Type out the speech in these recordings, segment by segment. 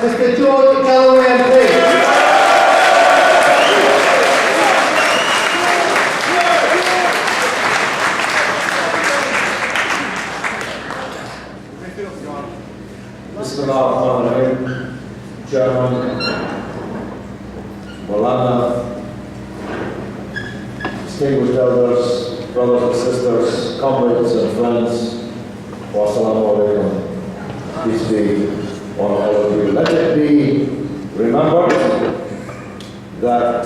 Mr. George Galloway MP. Bismillahirrahmanirrahim. Chairman, Molana, distinguished elders, brothers and sisters, comrades and friends, wassalamu alaikum. Peace be on all of you. Let it be remembered that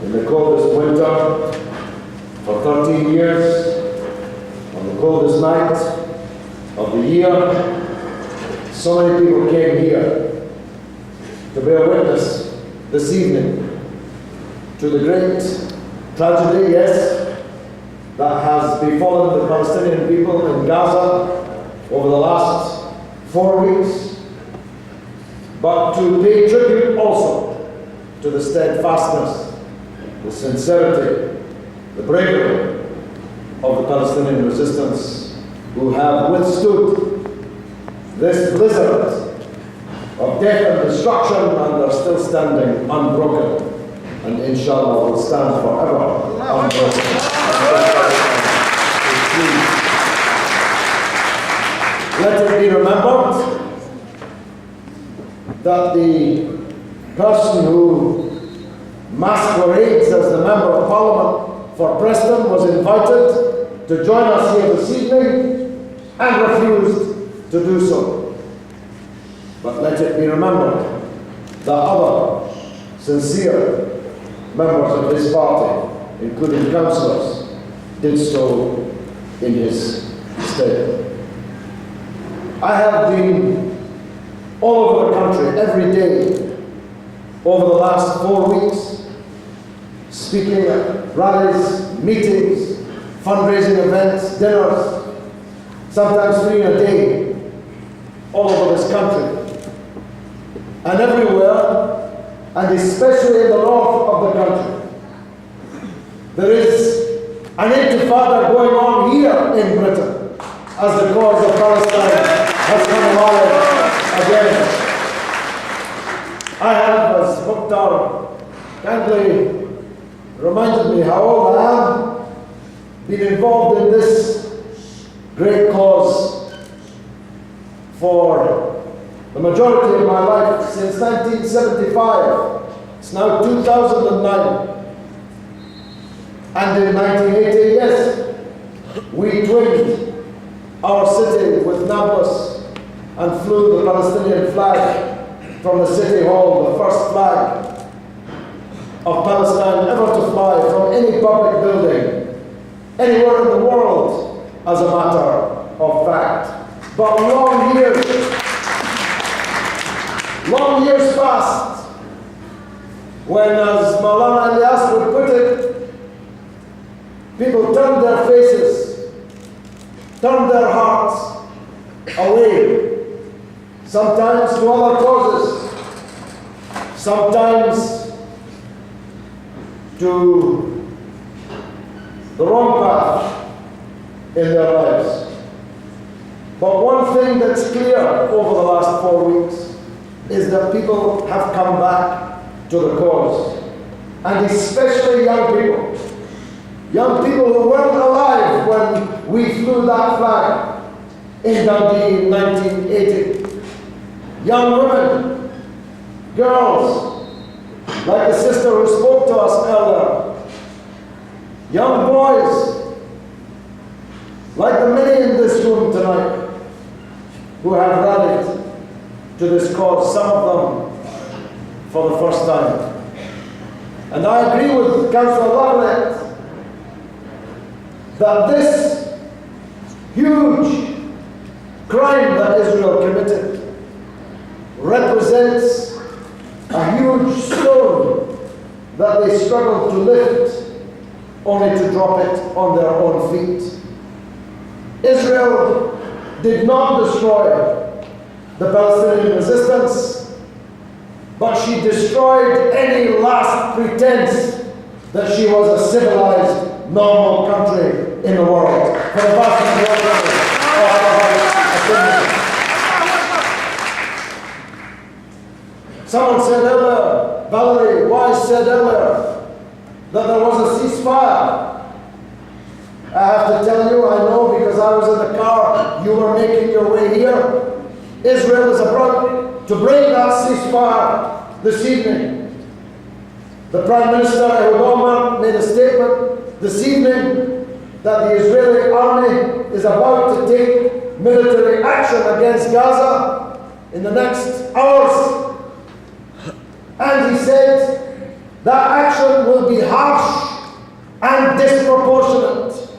in the coldest winter for 13 years, on the coldest night of the year, so many people came here to bear witness this evening to the great tragedy, yes, that has befallen the Palestinian people in Gaza over the last 4 weeks, but to pay tribute also to the steadfastness, the sincerity, the bravery of the Palestinian resistance who have withstood this blizzard of death and destruction and are still standing unbroken, and inshallah will stand forever unbroken. Let it be remembered that the person who masquerades as the Member of Parliament for Preston was invited to join us here this evening and refused to do so. But let it be remembered that other sincere members of this party, including councillors, did so in his stead. I have been all over the country every day over the last 4 weeks, speaking at rallies, meetings, fundraising events, dinners, sometimes 3 in a day, all over this country. And everywhere, and especially in the north of the country, there is an intifada going on here in Britain as the cause of Palestine has come alive again. I have, as Mukhtar kindly reminded me how old I am, been involved in this great cause for the majority of my life since 1975. It's now 2009. And in 1980, yes, we twinned our city with Nablus and flew the Palestinian flag from the City Hall, the first flag of Palestine ever to fly from any public building anywhere in the world, as a matter of fact. But long years passed when, as Maulana Ilyas would put it, people turned their faces, turned their hearts away, sometimes to other causes, sometimes to the wrong path in their lives. But one thing that's clear over the last 4 weeks is that people have come back to the cause, and especially young people who weren't alive when we flew that flag in Dundee in 1980. Young women, girls, like the sister who spoke to us earlier, young boys, like the many in this room tonight, who have rallied to this cause, some of them for the first time. And I agree with Councillor Lovett that this huge crime that Israel committed represents a huge stone that they struggled to lift, only to drop it on their own feet. Israel did not destroy the Palestinian resistance, but she destroyed any last pretense that she was a civilized, normal country in the world. For the vast majority of our opinion. Someone said earlier, Valerie Wise said earlier, that there was a ceasefire. I have to tell you, I know because I was in the car, you were making your way here. Israel is about to break that ceasefire this evening. The Prime Minister, Ehud Olmert, made a statement this evening that the Israeli army is about to take military action against Gaza in the next hours. And he said that action will be harsh and disproportionate.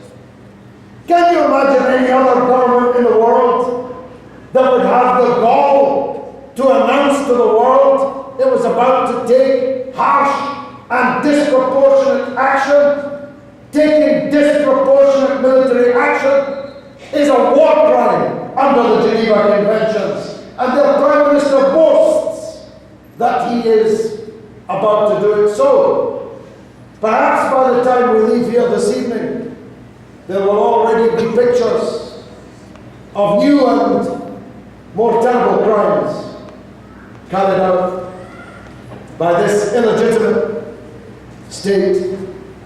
Can you imagine any other government in the world that would have the gall to announce to the world it was about to take harsh and disproportionate action? Taking disproportionate military action is a war crime under the Geneva Conventions, and their Prime Minister boasts that he is about to do it so. Perhaps by the time we leave here this evening, there will already be pictures of new and more terrible crimes carried out by this illegitimate state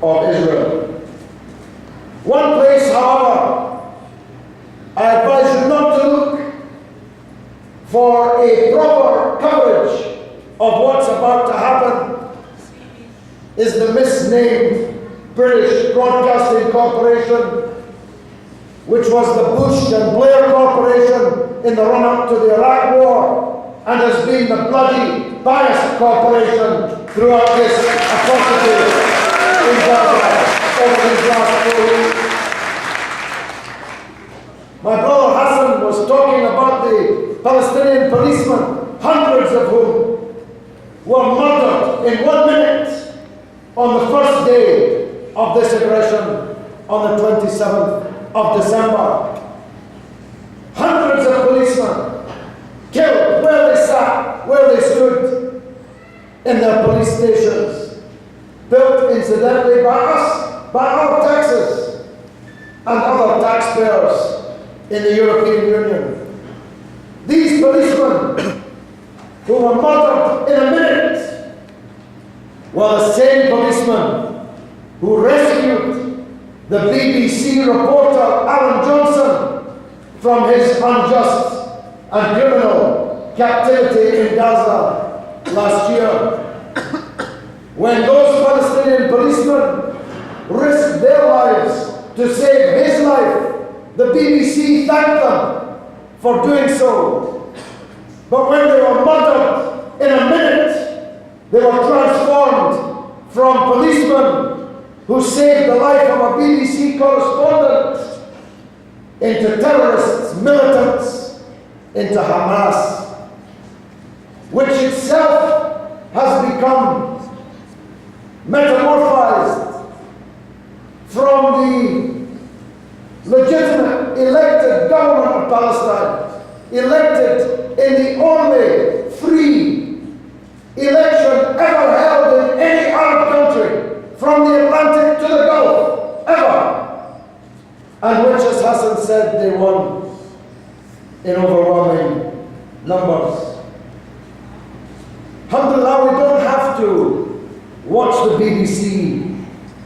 of Israel. One place, however, I advise you not to look for a proper coverage of what's about to happen is the misnamed British Broadcasting Corporation, which was the Bush and Blair Corporation in the run-up to the Iraq War, and has been the bloody biased corporation throughout this atrocity in Gaza over these last 4 weeks. My brother Hassan was talking about the Palestinian policemen, hundreds of whom were murdered in 1 minute on the first day of this aggression on the 27th of December. Hundreds of policemen killed where they sat, where they stood in their police stations, built incidentally by us, by our taxes and other taxpayers in the European Union. These policemen who were murdered in a minute were the same policemen who rescued the BBC reporter Alan Johnson from his unjust and criminal captivity in Gaza last year. When those Palestinian policemen risked their lives to save his life, the BBC thanked them for doing so. But when they were murdered in a minute, they were transformed from policemen who saved the life of a BBC correspondent into terrorists, militants, into Hamas, which itself has become metamorphized from the legitimate elected government of Palestine, elected in the only free election ever held in any Arab country, from the Atlantic to the Gulf, ever, and which, as Hassan said, they won in overwhelming numbers. Alhamdulillah, we don't have to watch the BBC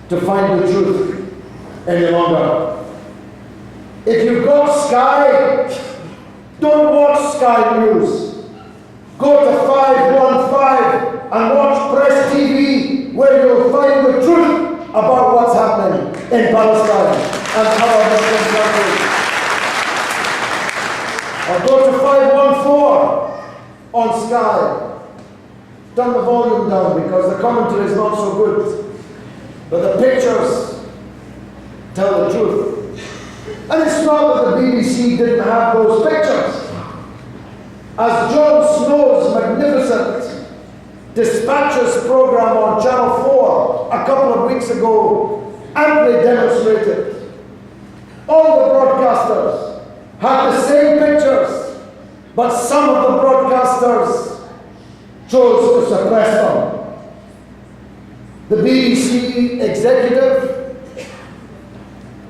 to find the truth any longer. If you've got Sky, don't watch Sky News. Go to 515 and watch Press TV, where you'll find the truth about what's happening in Palestine and other Muslim countries. Or go to 514 on Sky. Turn the volume down because the commentary is not so good, but the pictures tell the truth. And it's not that the BBC didn't have those pictures. As Jon Snow's magnificent Dispatches program on Channel 4 a couple of weeks ago amply demonstrated, all the broadcasters had the same pictures, but some of the broadcasters chose to suppress them. The BBC executive,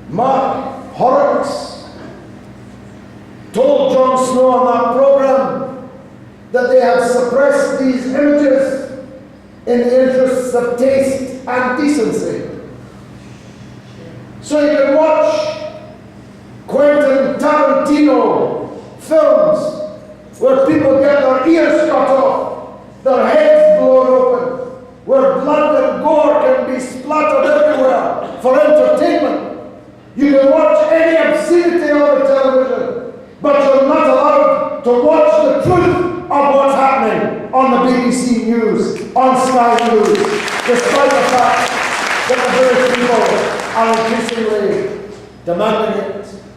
Mark Horrocks, told Jon Snow on that program that they have suppressed these images in the interests of taste and decency. So you can watch Quentin Tarantino films where people get their ears cut off, their heads blown open, where blood and gore can be splattered everywhere for entertainment. You can watch any obscenity on the television, but you're not allowed to watch the truth of what's happening on the BBC News, on Sky News, despite the fact that the British people are increasingly demanding it.